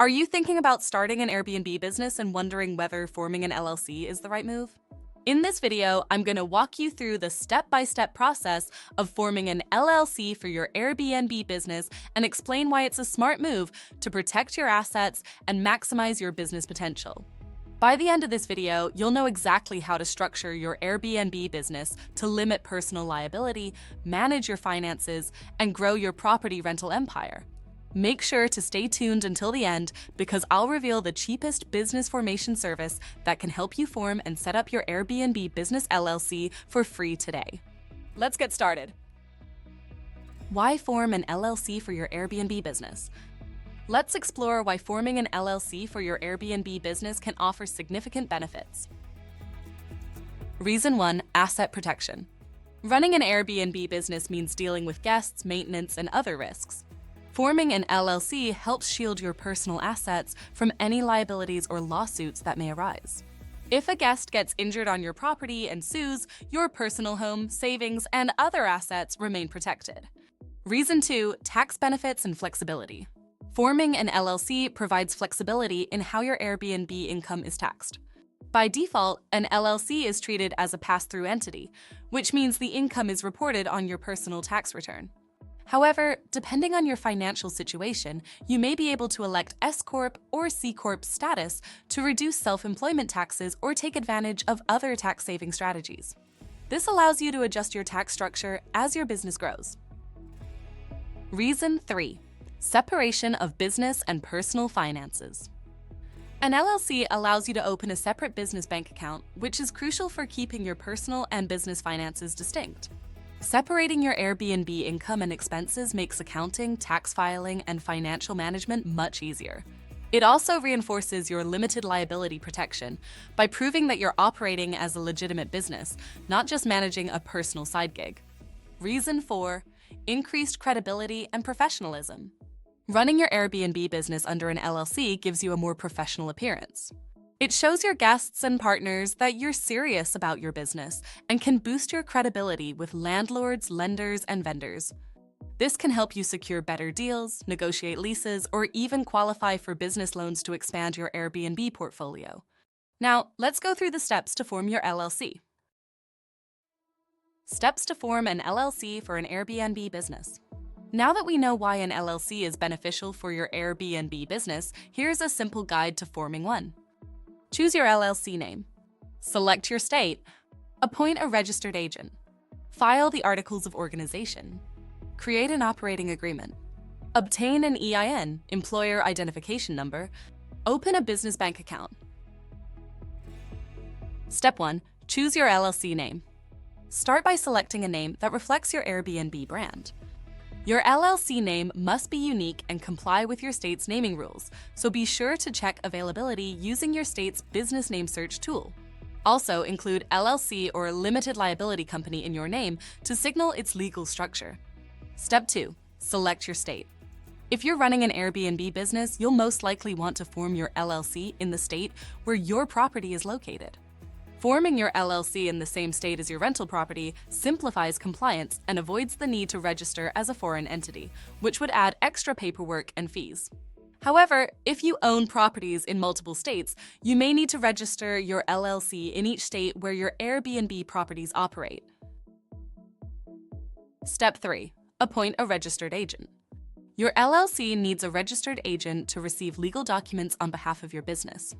Are you thinking about starting an Airbnb business and wondering whether forming an LLC is the right move? In this video, I'm going to walk you through the step-by-step process of forming an LLC for your Airbnb business and explain why it's a smart move to protect your assets and maximize your business potential. By the end of this video, you'll know exactly how to structure your Airbnb business to limit personal liability, manage your finances, and grow your property rental empire. Make sure to stay tuned until the end because I'll reveal the cheapest business formation service that can help you form and set up your Airbnb Business LLC for free today. Let's get started. Why form an LLC for your Airbnb business? Let's explore why forming an LLC for your Airbnb business can offer significant benefits. Reason 1: asset protection. Running an Airbnb business means dealing with guests, maintenance, and other risks. Forming an LLC helps shield your personal assets from any liabilities or lawsuits that may arise. If a guest gets injured on your property and sues, your personal home, savings, and other assets remain protected. Reason 2: tax benefits and flexibility. Forming an LLC provides flexibility in how your Airbnb income is taxed. By default, an LLC is treated as a pass-through entity, which means the income is reported on your personal tax return. However, depending on your financial situation, you may be able to elect S Corp or C Corp status to reduce self-employment taxes or take advantage of other tax-saving strategies. This allows you to adjust your tax structure as your business grows. Reason 3: separation of business and personal finances. An LLC allows you to open a separate business bank account, which is crucial for keeping your personal and business finances distinct. Separating your Airbnb income and expenses makes accounting, tax filing, and financial management much easier. It also reinforces your limited liability protection by proving that you're operating as a legitimate business, not just managing a personal side gig. Reason 4: increased credibility and professionalism. Running your Airbnb business under an LLC gives you a more professional appearance. It shows your guests and partners that you're serious about your business and can boost your credibility with landlords, lenders, and vendors. This can help you secure better deals, negotiate leases, or even qualify for business loans to expand your Airbnb portfolio. Now, let's go through the steps to form your LLC. Steps to form an LLC for an Airbnb business. Now that we know why an LLC is beneficial for your Airbnb business, here's a simple guide to forming one. Choose your LLC name. Select your state. Appoint a registered agent. File the articles of organization. Create an operating agreement. Obtain an EIN, employer identification number. Open a business bank account. Step 1: choose your LLC name. Start by selecting a name that reflects your Airbnb brand. Your LLC name must be unique and comply with your state's naming rules, so be sure to check availability using your state's business name search tool. Also, include LLC or limited liability company in your name to signal its legal structure. Step 2: select your state. If you're running an Airbnb business, you'll most likely want to form your LLC in the state where your property is located. Forming your LLC in the same state as your rental property simplifies compliance and avoids the need to register as a foreign entity, which would add extra paperwork and fees. However, if you own properties in multiple states, you may need to register your LLC in each state where your Airbnb properties operate. Step 3: appoint a registered agent. Your LLC needs a registered agent to receive legal documents on behalf of your business.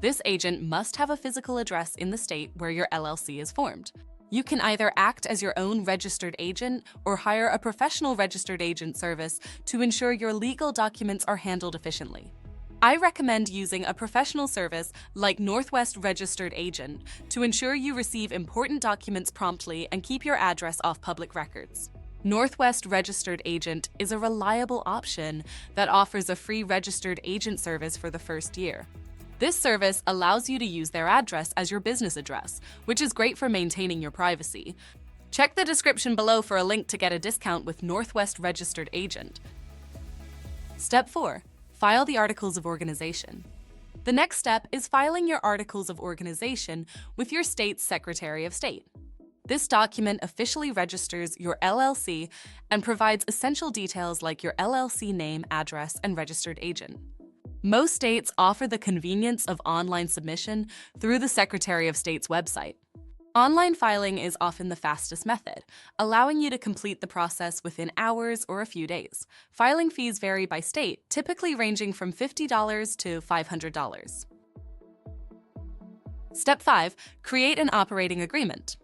This agent must have a physical address in the state where your LLC is formed. You can either act as your own registered agent or hire a professional registered agent service to ensure your legal documents are handled efficiently. I recommend using a professional service like Northwest Registered Agent to ensure you receive important documents promptly and keep your address off public records. Northwest Registered Agent is a reliable option that offers a free registered agent service for the first year. This service allows you to use their address as your business address, which is great for maintaining your privacy. Check the description below for a link to get a discount with Northwest Registered Agent. Step 4: file the articles of organization. The next step is filing your articles of organization with your state's Secretary of State. This document officially registers your LLC and provides essential details like your LLC name, address, and registered agent. Most states offer the convenience of online submission through the Secretary of State's website. Online filing is often the fastest method, allowing you to complete the process within hours or a few days. Filing fees vary by state, typically ranging from $50 to $500. Step 5. Create an operating agreement.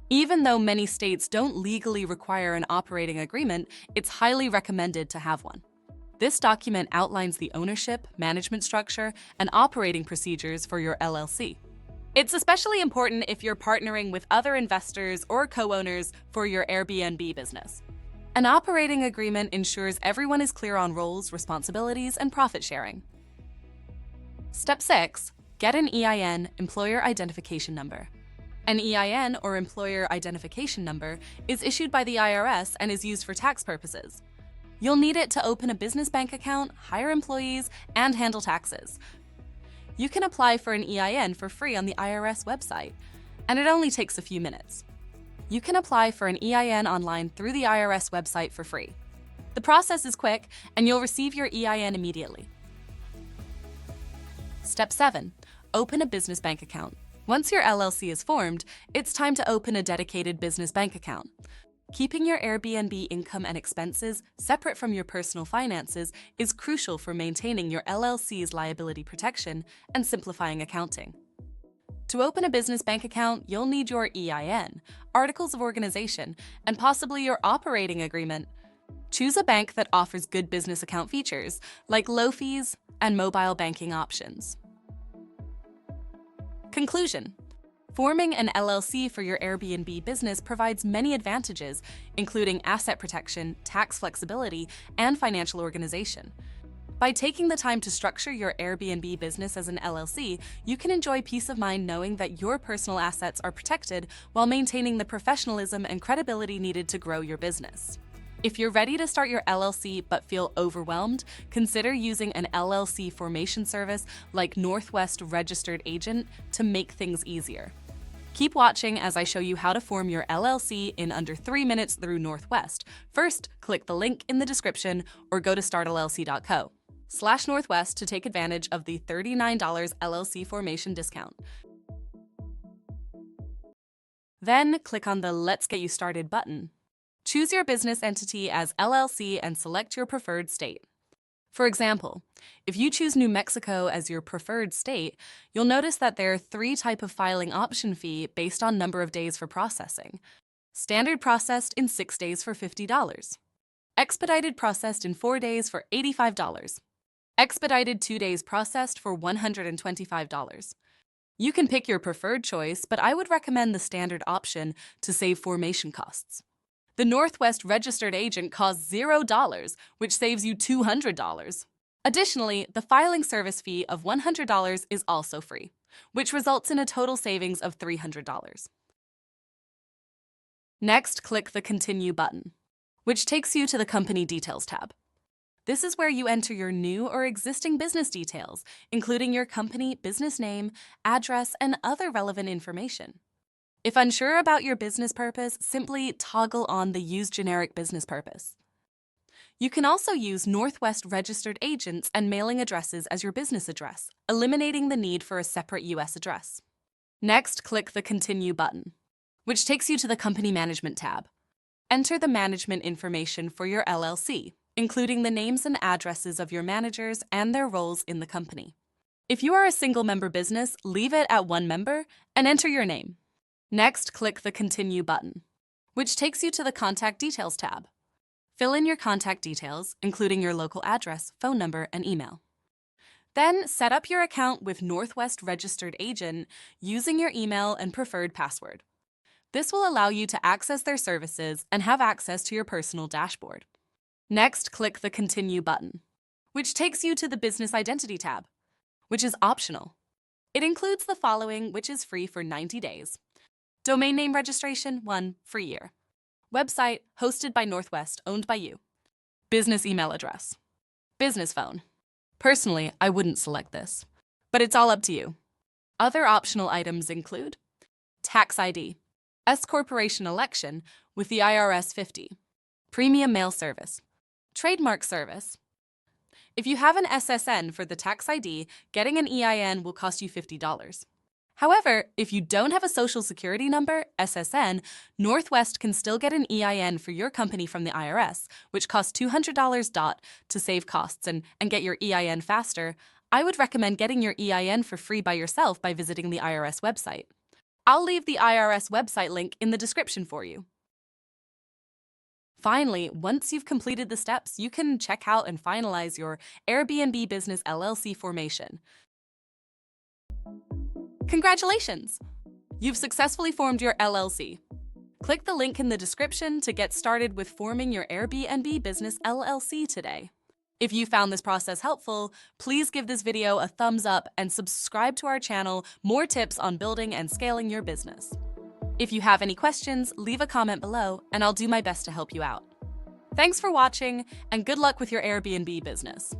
Even though many states don't legally require an operating agreement, it's highly recommended to have one. This document outlines the ownership, management structure, and operating procedures for your LLC. It's especially important if you're partnering with other investors or co-owners for your Airbnb business. An operating agreement ensures everyone is clear on roles, responsibilities, and profit sharing. Step 6. Get an EIN, Employer Identification Number. An EIN, or Employer Identification Number, is issued by the IRS and is used for tax purposes. You'll need it to open a business bank account, hire employees, and handle taxes. You can apply for an EIN for free on the IRS website, and it only takes a few minutes. You can apply for an EIN online through the IRS website for free. The process is quick, and you'll receive your EIN immediately. Step 7. Open a business bank account. Once your LLC is formed, it's time to open a dedicated business bank account. Keeping your Airbnb income and expenses separate from your personal finances is crucial for maintaining your LLC's liability protection and simplifying accounting. To open a business bank account, you'll need your EIN, articles of organization, and possibly your operating agreement. Choose a bank that offers good business account features, like low fees and mobile banking options. Conclusion. Forming an LLC for your Airbnb business provides many advantages, including asset protection, tax flexibility, and financial organization. By taking the time to structure your Airbnb business as an LLC, you can enjoy peace of mind knowing that your personal assets are protected while maintaining the professionalism and credibility needed to grow your business. If you're ready to start your LLC but feel overwhelmed, consider using an LLC formation service like Northwest Registered Agent to make things easier. Keep watching as I show you how to form your LLC in under 3 minutes through Northwest. First, click the link in the description or go to startllc.co/Northwest to take advantage of the $39 LLC formation discount. Then, click on the Let's Get You Started button. Choose your business entity as LLC and select your preferred state. For example, if you choose New Mexico as your preferred state, you'll notice that there are 3 types of filing option fee based on number of days for processing. Standard processed in 6 days for $50. Expedited processed in 4 days for $85. Expedited 2 days processed for $125. You can pick your preferred choice, but I would recommend the standard option to save formation costs. The Northwest Registered Agent costs $0, which saves you $200. Additionally, the filing service fee of $100 is also free, which results in a total savings of $300. Next, click the Continue button, which takes you to the Company Details tab. This is where you enter your new or existing business details, including your company, business name, address, and other relevant information. If unsure about your business purpose, simply toggle on the Use Generic Business Purpose. You can also use Northwest Registered Agents and mailing addresses as your business address, eliminating the need for a separate U.S. address. Next, click the Continue button, which takes you to the Company Management tab. Enter the management information for your LLC, including the names and addresses of your managers and their roles in the company. If you are a single-member business, leave it at 1 member and enter your name. Next, click the Continue button, which takes you to the Contact Details tab. Fill in your contact details, including your local address, phone number, and email. Then, set up your account with Northwest Registered Agent using your email and preferred password. This will allow you to access their services and have access to your personal dashboard. Next, click the Continue button, which takes you to the Business Identity tab, which is optional. It includes the following, which is free for 90 days. Domain name registration, 1 free year. Website, hosted by Northwest, owned by you. Business email address. Business phone. Personally, I wouldn't select this, but it's all up to you. Other optional items include Tax ID, S Corporation election with the IRS 50, Premium mail service, Trademark service, If you have an SSN for the tax ID, getting an EIN will cost you $50. However, if you don't have a Social Security number, SSN, Northwest can still get an EIN for your company from the IRS, which costs $200. To save costs and get your EIN faster, I would recommend getting your EIN for free by yourself by visiting the IRS website. I'll leave the IRS website link in the description for you. Finally, once you've completed the steps, you can check out and finalize your Airbnb Business LLC formation. Congratulations! You've successfully formed your LLC. Click the link in the description to get started with forming your Airbnb Business LLC today. If you found this process helpful, please give this video a thumbs up and subscribe to our channel for more tips on building and scaling your business. If you have any questions, leave a comment below and I'll do my best to help you out. Thanks for watching and good luck with your Airbnb business.